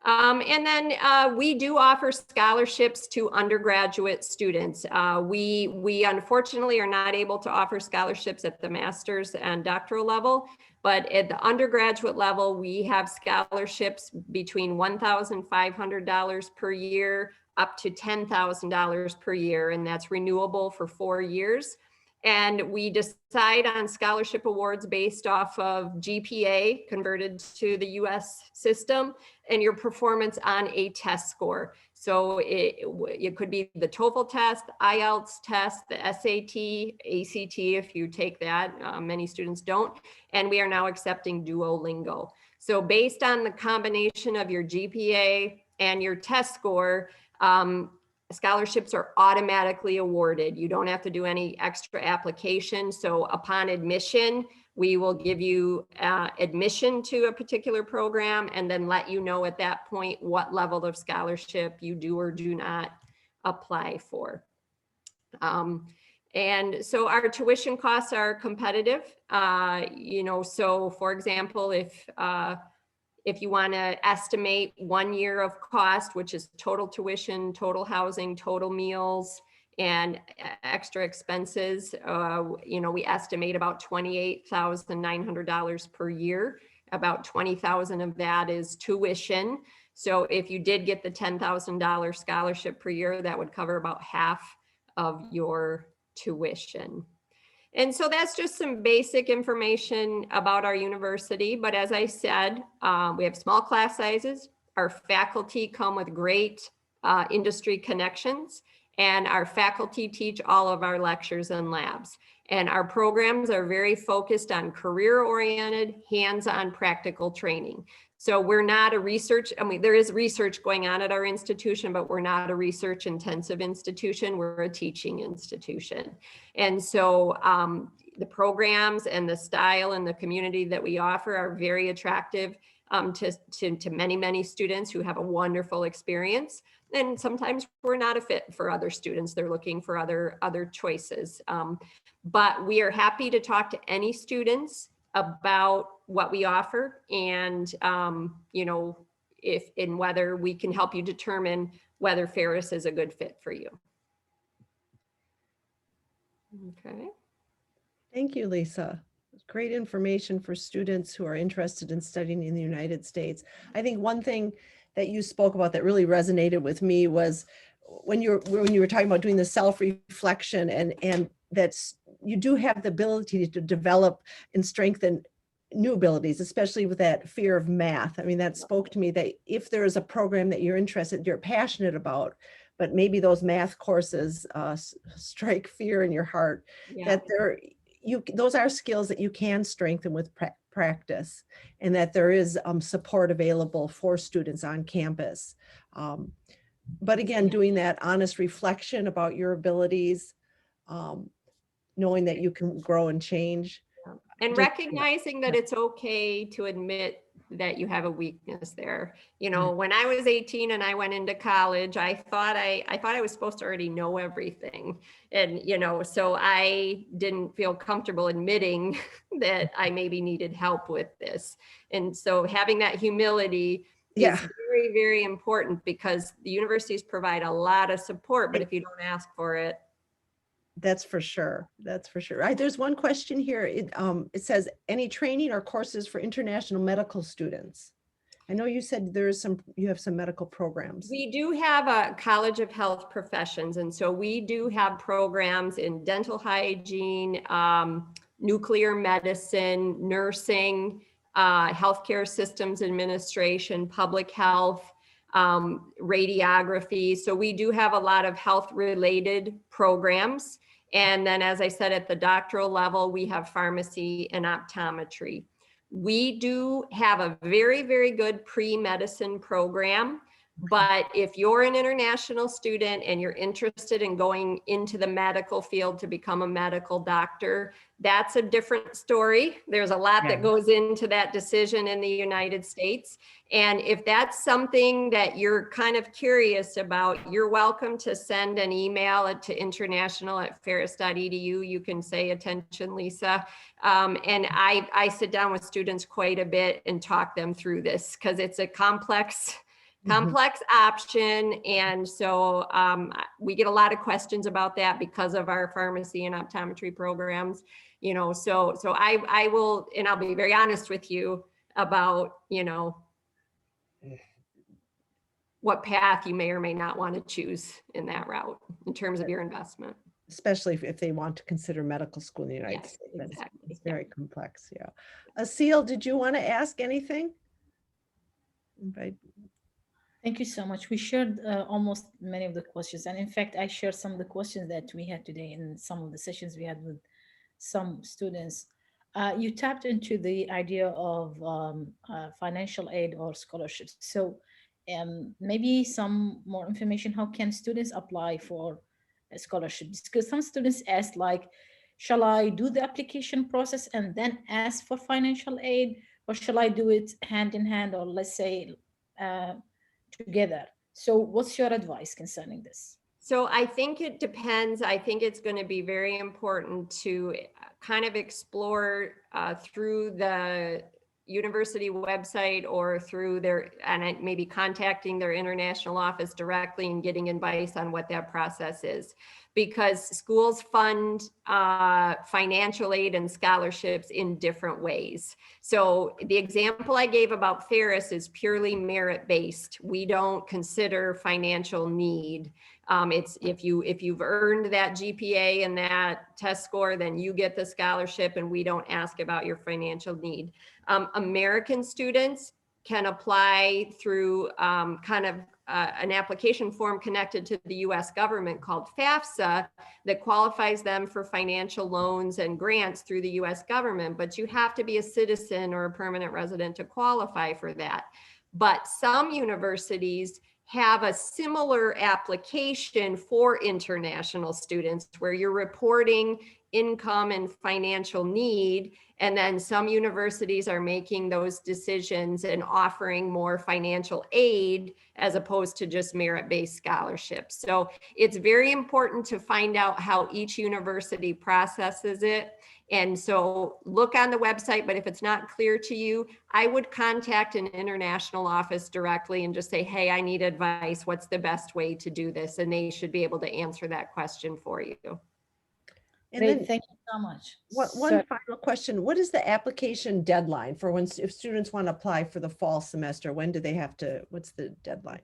And then we do offer scholarships to undergraduate students. We unfortunately are not able to offer scholarships at the master's and doctoral level, but at the undergraduate level, we have scholarships between $1,500 per year up to $10,000 per year, and that's renewable for 4 years. And we decide on scholarship awards based off of GPA converted to the US system and your performance on a test score. So it could be the TOEFL test, IELTS test, the SAT, ACT if you take that. Many students don't. And we are now accepting Duolingo. So based on the combination of your GPA and your test score, scholarships are automatically awarded. You don't have to do any extra application. So upon admission, we will give you admission to a particular program and then let you know at that point what level of scholarship you do or do not apply for. And so our tuition costs are competitive. So for example, if you want to estimate 1 year of cost, which is total tuition, total housing, total meals, and extra expenses, we estimate about $28,900 per year. About $20,000 of that is tuition. So if you did get the $10,000 scholarship per year, that would cover about half of your tuition. And so that's just some basic information about our university. But as I said, we have small class sizes. Our faculty come with great industry connections, and our faculty teach all of our lectures and labs. And our programs are very focused on career-oriented, hands-on practical training. So we're not a research, I mean, there is research going on at our institution, but we're not a research intensive institution. We're a teaching institution. And so the programs and the style and the community that we offer are very attractive to many, many students who have a wonderful experience. And sometimes we're not a fit for other students. They're looking for other choices. But we are happy to talk to any students about what we offer, and you know, if and whether we can help you determine whether Ferris is a good fit for you. Okay. Thank you, Lisa. Great information for students who are interested in studying in the United States. I think one thing that you spoke about that really resonated with me was when you were talking about doing the self-reflection, and that's, you do have the ability to develop and strengthen new abilities, especially with that fear of math. I mean, that spoke to me that if there is a program that you're interested, you're passionate about, but maybe those math courses strike fear in your heart, that those are skills that you can strengthen with practice, and that there is support available for students on campus. But again, doing that honest reflection about your abilities, knowing that you can grow and change. And recognizing that it's okay to admit that you have a weakness there. You know, when I was 18 and I went into college, I thought I was supposed to already know everything. And, you know, so I didn't feel comfortable admitting that I maybe needed help with this. And so having that humility is very, very important, because the universities provide a lot of support, but if you don't ask for it. That's for sure. That's for sure. There's one question here. It says, any training or courses for international medical students? I know you said you have some medical programs. We do have a College of Health Professions. And so we do have programs in dental hygiene, nuclear medicine, nursing, healthcare systems administration, public health, radiography. So we do have a lot of health related programs. And then, as I said, at the doctoral level, we have pharmacy and optometry. We do have a very, very good pre-medicine program. But if you're an international student and you're interested in going into the medical field to become a medical doctor, that's a different story. There's a lot that goes into that decision in the United States. And if that's something that you're kind of curious about, you're welcome to send an email to international@ferris.edu. You can say, attention, Lisa. And I sit down with students quite a bit and talk them through this, because it's a complex option. And so we get a lot of questions about that because of our pharmacy and optometry programs, you know, so I will, and I'll be very honest with you about, you know, what path you may or may not want to choose in that route in terms of your investment. Especially if they want to consider medical school in the United States. Exactly. It's very complex, Asil, did you want to ask anything? Thank you so much. We shared almost many of the questions. And in fact, I shared some of the questions that we had today in some of the sessions we had with some students. You tapped into the idea of financial aid or scholarships. So maybe some more information, how can students apply for scholarships? Because some students ask, like, shall I do the application process and then ask for financial aid, or shall I do it hand in hand, or let's say together? So what's your advice concerning this? So I think it depends. I think it's going to be very important to kind of explore through the university website or through their, and maybe contacting their international office directly and getting advice on what that process is. Because schools fund financial aid and scholarships in different ways. So the example I gave about Ferris is purely merit-based. We don't consider financial need. It's if you've earned that GPA and that test score, then you get the scholarship, and we don't ask about your financial need. American students can apply through an application form connected to the US government called FAFSA that qualifies them for financial loans and grants through the US government, but you have to be a citizen or a permanent resident to qualify for that. But some universities have a similar application for international students where you're reporting income and financial need. And then some universities are making those decisions and offering more financial aid as opposed to just merit-based scholarships. So it's very important to find out how each university processes it. And so look on the website, but if it's not clear to you, I would contact an international office directly and just say, hey, I need advice. What's the best way to do this? And they should be able to answer that question for you. And Great, then thank you so much. one final question. What is the application deadline for if students want to apply for the fall semester? When do they have to, what's the deadline?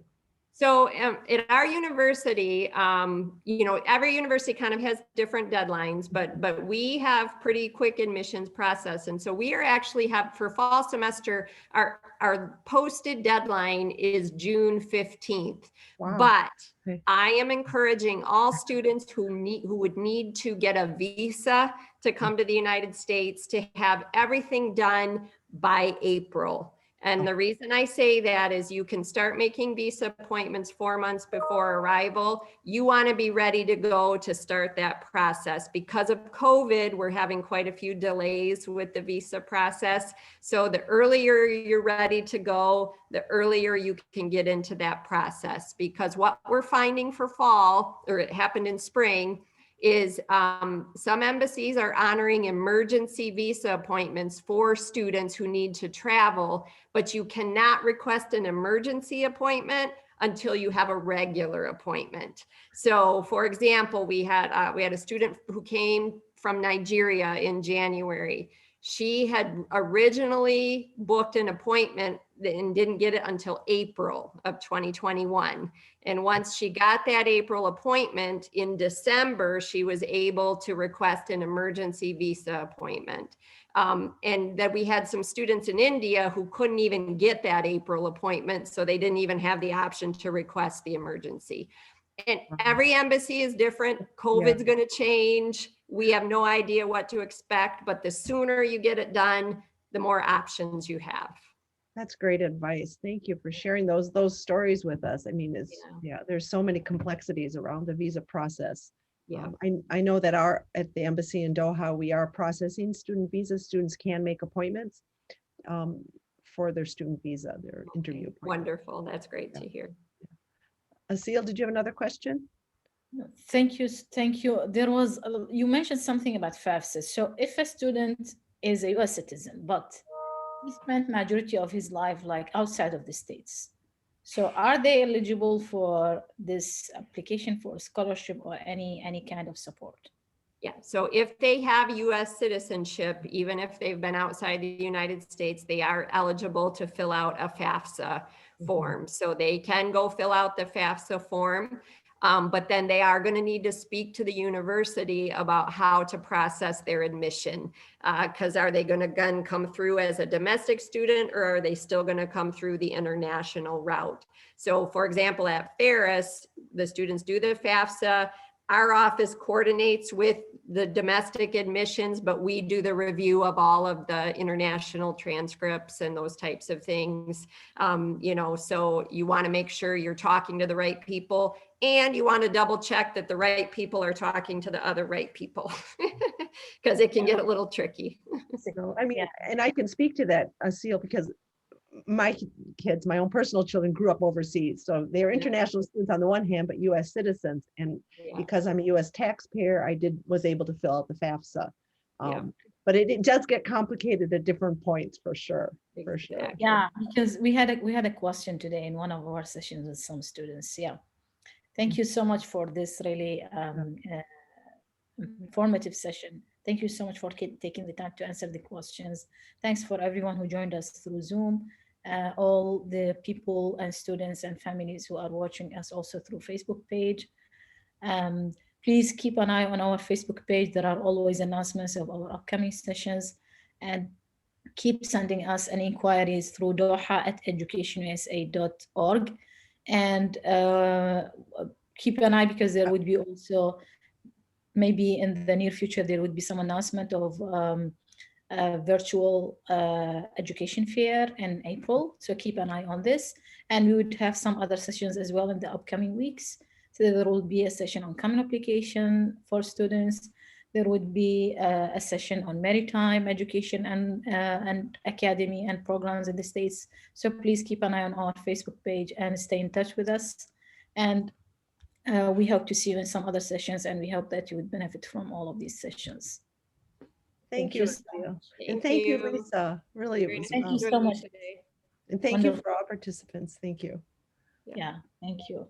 So at our university, every university kind of has different deadlines, but we have pretty quick admissions process. And so we are actually have for fall semester, our posted deadline is June 15th. Wow. But Okay. I am encouraging all students who would need to get a visa to come to the United States to have everything done by April. And the reason I say that is you can start making visa appointments 4 months before arrival. You want to be ready to go to start that process. Because of COVID, we're having quite a few delays with the visa process. So the earlier you're ready to go, the earlier you can get into that process. Because what we're finding for fall, or it happened in spring, is some embassies are honoring emergency visa appointments for students who need to travel, but you cannot request an emergency appointment until you have a regular appointment. So for example, we had a student who came from Nigeria in January. She had originally booked an appointment and didn't get it until April of 2021. And once she got that April appointment in December, she was able to request an emergency visa appointment. And that we had some students in India who couldn't even get that April appointment, so they didn't even have the option to request the emergency. And every embassy is different. COVID's going to change. We have no idea what to expect, but the sooner you get it done, the more options you have. That's great advice. Thank you for sharing those stories with us. I mean, there's so many complexities around the visa process. Yeah. I know that at the embassy in Doha, we are processing student visas. Students can make appointments for their student visa, their interview appointment. Wonderful. That's great to hear. Asil, did you have another question? Thank you. Thank you. You mentioned something about FAFSA. So if a student is a US citizen, but he spent majority of his life like outside of the States, so are they eligible for this application for a scholarship or any kind of support? Yeah, so if they have US citizenship, even if they've been outside the United States, they are eligible to fill out a FAFSA form. So they can go fill out the FAFSA form, but then they are going to need to speak to the university about how to process their admission. Because are they going to come through as a domestic student, or are they still going to come through the international route? So for example, at Ferris, the students do the FAFSA. Our office coordinates with the domestic admissions, but we do the review of all of the international transcripts and those types of things. So you want to make sure you're talking to the right people, and you want to double check that the right people are talking to the other right people, because it can get a little tricky. So, I mean, and I can speak to that, Asil, because my kids, my own personal children, grew up overseas. So they're international students on the one hand, but US citizens. And because I'm a US taxpayer, I was able to fill out the FAFSA. But it does get complicated at different points for sure. For sure. Yeah, because we had a question today in one of our sessions with some students. Yeah. Thank you so much for this really informative session. Thank you so much for taking the time to answer the questions. Thanks for everyone who joined us through Zoom, all the people and students and families who are watching us also through Facebook page. Please keep an eye on our Facebook page. There are always announcements of our upcoming sessions, and keep sending us any inquiries through doha@educationusa.org. And keep an eye, because there would be also, maybe in the near future, there would be some announcement of virtual education fair in April. So keep an eye on this. And we would have some other sessions as well in the upcoming weeks. So there will be a session on common application for students. There would be a session on maritime education and academy and programs in the States. So please keep an eye on our Facebook page and stay in touch with us. And we hope to see you in some other sessions, and we hope that you would benefit from all of these sessions. Thank you, Lucia. And Thank thank you, you. Lisa. Really, it Very was, nice Thank you so joining much. today. and thank you Wonderful. for all participants. Thank you. Yeah, thank you.